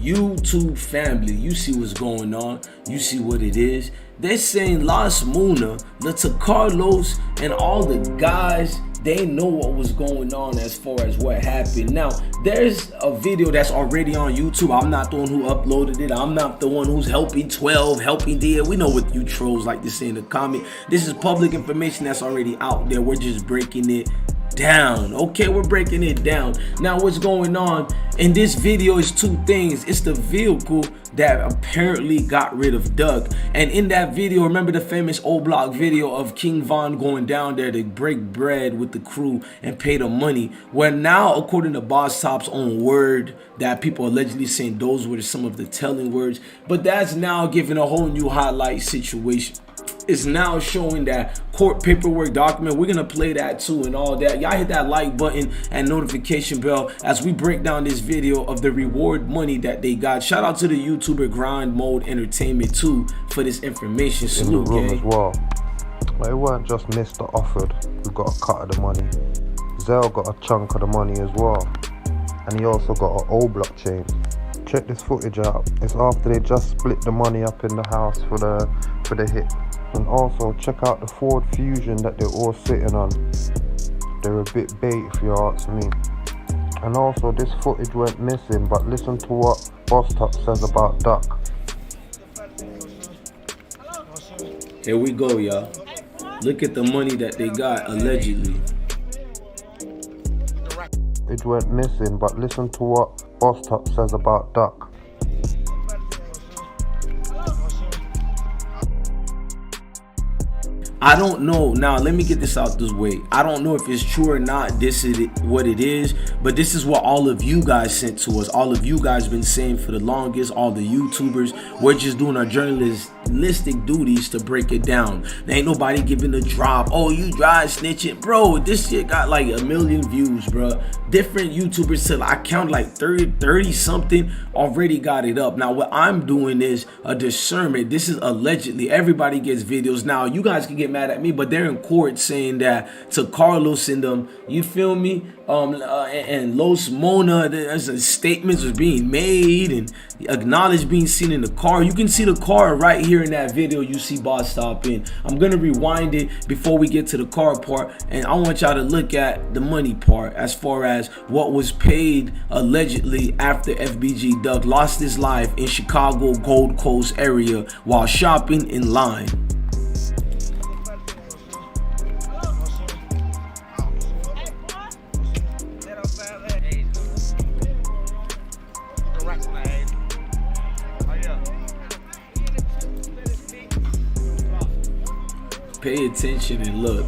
YouTube family, you see what's going on. You see what it is. They're saying Las Muna, Lata Carlos, and all the guys, they know what was going on as far as what happened. Now, there's a video that's already on YouTube. I'm not the one who uploaded it. I'm not the one who's helping 12, helping dear. We know what you trolls like to say in the comment. This is public information that's already out there. We're just breaking it down. Okay, we're breaking it down. Now, what's going on in this video is two things. It's the vehicle that apparently got rid of Doug, and in that video, remember the famous old block video of King Von going down there to break bread with the crew and pay the money? Well, now, according to Boss Top's own word, that people allegedly saying those were some of the telling words, but that's now giving a whole new highlight situation. Is now showing that court paperwork document. We're gonna play that too and all that. Y'all hit that like button and notification bell as we break down this video of the reward money that they got. Shout out to the YouTuber Grind Mode Entertainment too for this information. Salute, in the room gang. as well. But it weren't just Mr. Offered who got a cut of the money. Zell got a chunk of the money as well, and he also got an old blockchain. Check this footage out. It's after they just split the money up in the house for the hit. And also check out the Ford Fusion that they're all sitting on. They're a bit bait if you ask me. And also this footage went missing, but listen to what Boss Top says about Duck. Here we go, y'all. Look at the money that they got allegedly. It went missing, but listen to what Boss Top says about Duck. I don't know. Now, let me get this out this way. I don't know if it's true or not. This is what it is, but this is what all of you guys sent to us. All of you guys been saying for the longest, all the YouTubers. We're just doing our journalistic duties to break it down. There ain't nobody giving a drop. Oh, you dry snitching. Bro, this shit got like 1 million views, bro. Different YouTubers till I count like 30 something already got it up. Now, what I'm doing is a discernment. This is allegedly. Everybody gets videos. Now, you guys can get mad at me, but they're in court saying that to Carlos and them, you feel me, and Los Mona, there's statements was being made and acknowledged being seen in the car. You can see the car right here in that video you see Boss Top in. I'm gonna rewind it before we get to the car part, and I want y'all to look at the money part as far as what was paid allegedly after FBG Doug lost his life in Chicago Gold Coast area while shopping in line. Pay attention and look.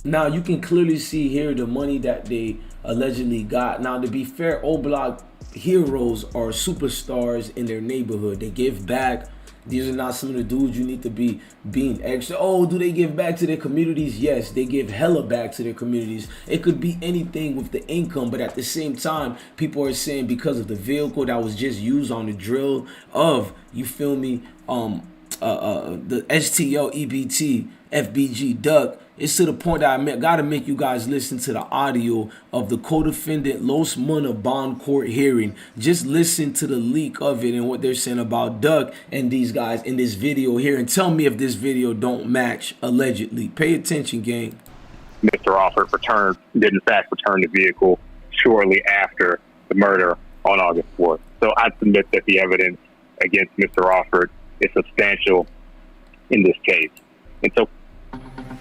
Now you can clearly see here the money that they allegedly got. Now, to be fair, old block heroes are superstars in their neighborhood. They give back. These are not some of the dudes you need to be being extra. Oh, do they give back to their communities? Yes, they give hella back to their communities. It could be anything with the income, but at the same time, people are saying because of the vehicle that was just used on the drill of, you feel me, the STL EBT FBG Duck, it's to the point that I gotta make you guys listen to the audio of the co-defendant Los Muna bond court hearing. Just listen to the leak of it and what they're saying about Duck and these guys in this video here, and tell me if this video don't match allegedly. Pay attention, gang. Mr. Offer did in fact return the vehicle shortly after the murder on August 4th. So I submit that the evidence against Mr. Offord is substantial in this case. And so,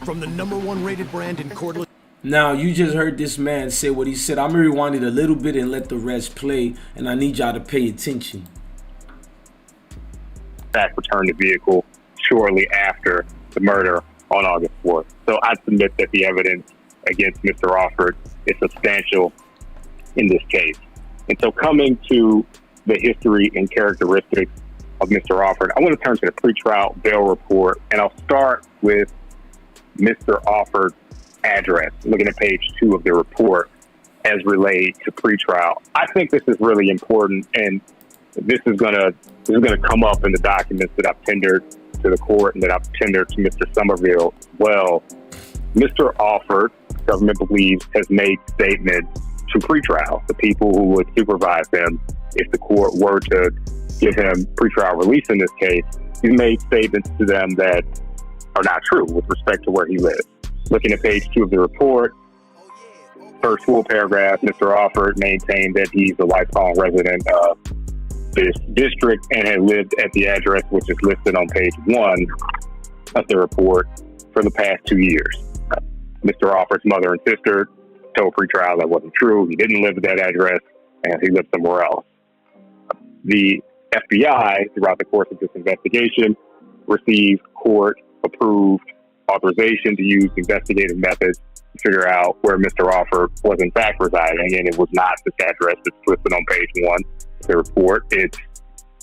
from the #1 rated brand in cordless. Now, you just heard this man say what he said. I'm gonna rewind it a little bit and let the rest play, and I need y'all to pay attention. Back returned the vehicle shortly after the murder on August 4th. So I submit that the evidence against Mr. Offord is substantial in this case. And so, coming to the history and characteristics of Mr. Offord, I want to turn to the pretrial bail report, and I'll start with Mr. Offord's address. Looking at page 2 of the report, as relayed to pretrial. I think this is really important, and this is gonna come up in the documents that I've tendered to the court and that I've tendered to Mr. Somerville. Well, Mr. Alford, government believes, has made statements to pretrial, the people who would supervise him if the court were to give him pretrial release in this case. He's made statements to them that are not true with respect to where he lives. Looking at page 2 of the report, first full paragraph, Mr. Alford maintained that he's a lifelong resident of this district and had lived at the address which is listed on page 1 of the report for the past 2 years. Mr. Alford's mother and sister told pretrial that wasn't true. He didn't live at that address and he lived somewhere else. The FBI, throughout the course of this investigation, received court-approved authorization to use investigative methods to figure out where Mr. Alford was in fact residing, and it was not this address that's listed on page 1 of the report. It's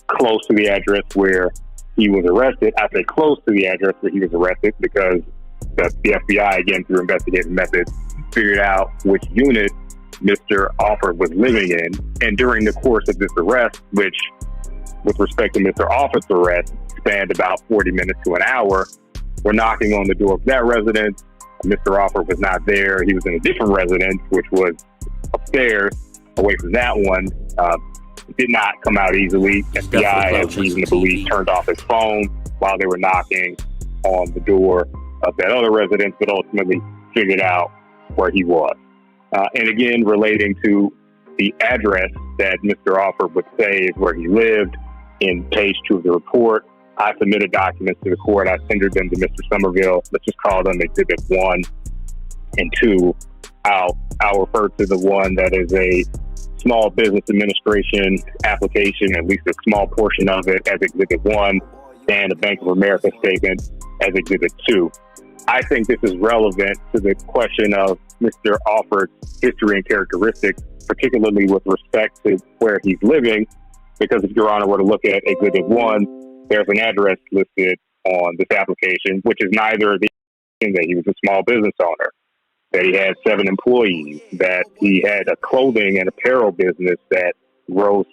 close to the address where he was arrested. I say close to the address where he was arrested because the FBI, again, through investigative methods, figured out which unit Mr. Alford was living in. And during the course of this arrest, which, with respect to Mr. Alford's arrest, spanned about 40 minutes to an hour, we're knocking on the door of that residence. Mr. Alford was not there. He was in a different residence, which was upstairs, away from that one. It did not come out easily. FBI has reason to believe turned off his phone while they were knocking on the door of that other residence, but ultimately figured out where he was. And again, relating to the address that Mr. Alford would say is where he lived in page 2 of the report, I submitted documents to the court. I tendered them to Mr. Somerville. Let's just call them Exhibit 1 and 2. I'll refer to the one that is a Small Business Administration application, at least a small portion of it, as Exhibit 1, and the Bank of America statement as Exhibit 2. I think this is relevant to the question of Mr. Alford's history and characteristics, particularly with respect to where he's living, because if Your Honor were to look at Exhibit 1, there's an address listed on this application, which is neither the that he was a small business owner, that he had 7 employees, that he had a clothing and apparel business that grossed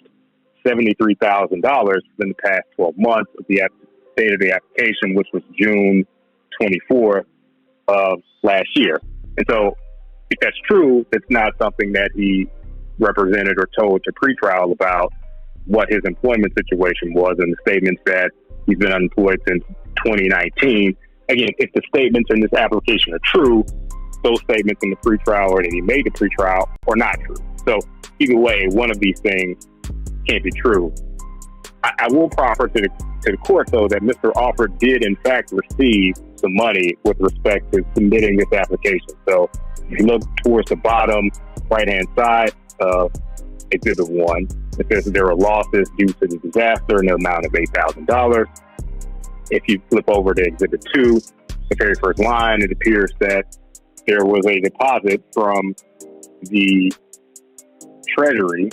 $73,000 in the past 12 months of the date of the application, which was June 24th of last year. And so if that's true, it's not something that he represented or told to pretrial about what his employment situation was, and the statements that he's been unemployed since 2019. Again, if the statements in this application are true, those statements in the pretrial or that he made the pretrial are not true. So either way, one of these things can't be true. I will proffer to the court, though, that Mr. Alford did in fact receive some money with respect to submitting this application. So if you look towards the bottom right-hand side of Exhibit 1, it says that there were losses due to the disaster in the amount of $8,000. If you flip over to Exhibit 2, the very first line, it appears that there was a deposit from the Treasury.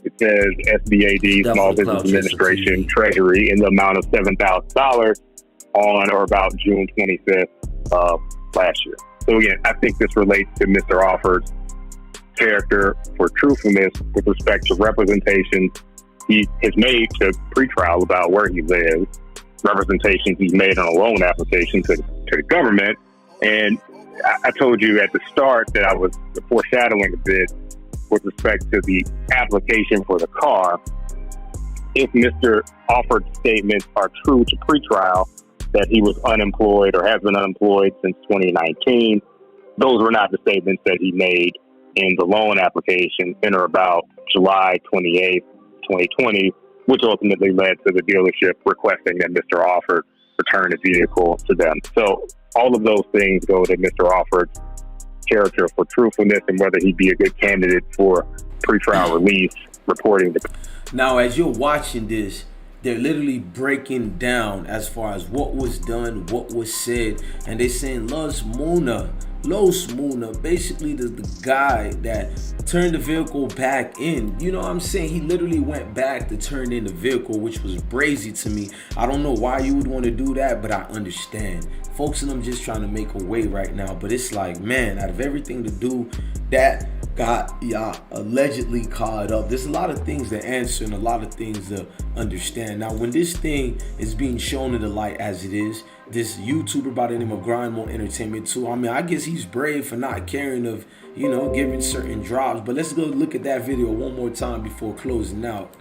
It says SBAD, Small Business Administration, Treasury, in the amount of $7,000 on or about June 25th of last year. So again, I think this relates to Mr. Alford's character for truthfulness with respect to representations he has made to pretrial about where he lives, representations he's made on a loan application to the government. And I told you at the start that I was foreshadowing a bit with respect to the application for the car. If Mr. Alford's statements are true to pretrial, that he was unemployed or has been unemployed since 2019, those were not the statements that he made in the loan application in or about July 28th, 2020, which ultimately led to the dealership requesting that Mr. Alford return the vehicle to them. So all of those things go to Mr. Alford's character for truthfulness and whether he'd be a good candidate for pretrial release, reporting the... Now, as you're watching this, they're literally breaking down as far as what was done, what was said, and they're saying Los Muna, basically the guy that turned the vehicle back in. You know what I'm saying? He literally went back to turn in the vehicle, which was brazy to me. I don't know why you would want to do that, but I understand. Folks and them just trying to make a way right now, but it's like, man, out of everything to do, that got y'all allegedly caught up. There's a lot of things to answer and a lot of things to understand. Now, when this thing is being shown in the light as it is, this YouTuber by the name of Grindmo Entertainment too, I mean, I guess he's brave for not caring of, you know, giving certain drops. But let's go look at that video one more time before closing out.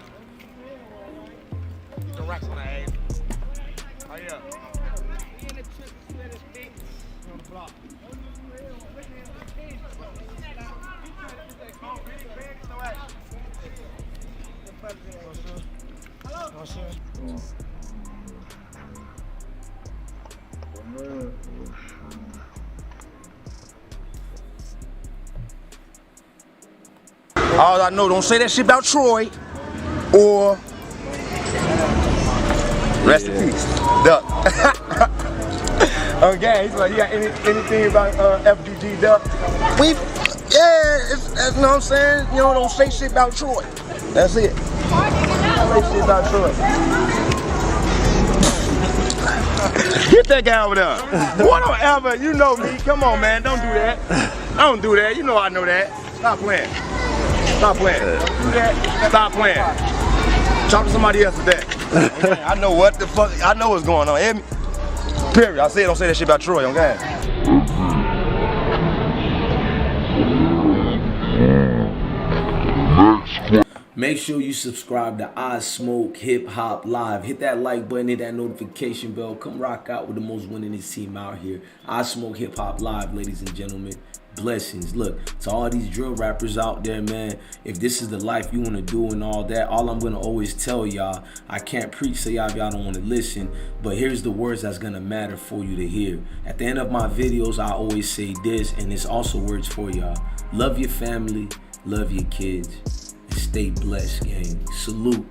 All I know, don't say that shit about Troy or rest in peace, Duck. Okay, he's like, you got anything about FBG, Duck? You know what I'm saying? You know, don't say shit about Troy. That's it. Don't say shit about Troy. Get that guy over there. Whatever, you know me. Come on, man, don't do that. Don't do that. You know I know that. Stop playing. Stop playing. Do that. Stop playing. Talk to somebody else with that. Okay? I know what the fuck. I know what's going on. Hear me? Period. I said don't say that shit about Troy. Okay? Make sure you subscribe to IsmokeHiphop Live. Hit that like button, hit that notification bell. Come rock out with the most winningest team out here. IsmokeHiphop Live, ladies and gentlemen. Blessings. Look, to all these drill rappers out there, man, if this is the life you want to do and all that, all I'm going to always tell y'all, I can't preach to y'all if y'all don't want to listen, but here's the words that's going to matter for you to hear. At the end of my videos, I always say this, and it's also words for y'all. Love your family, love your kids, and stay blessed, gang. Salute.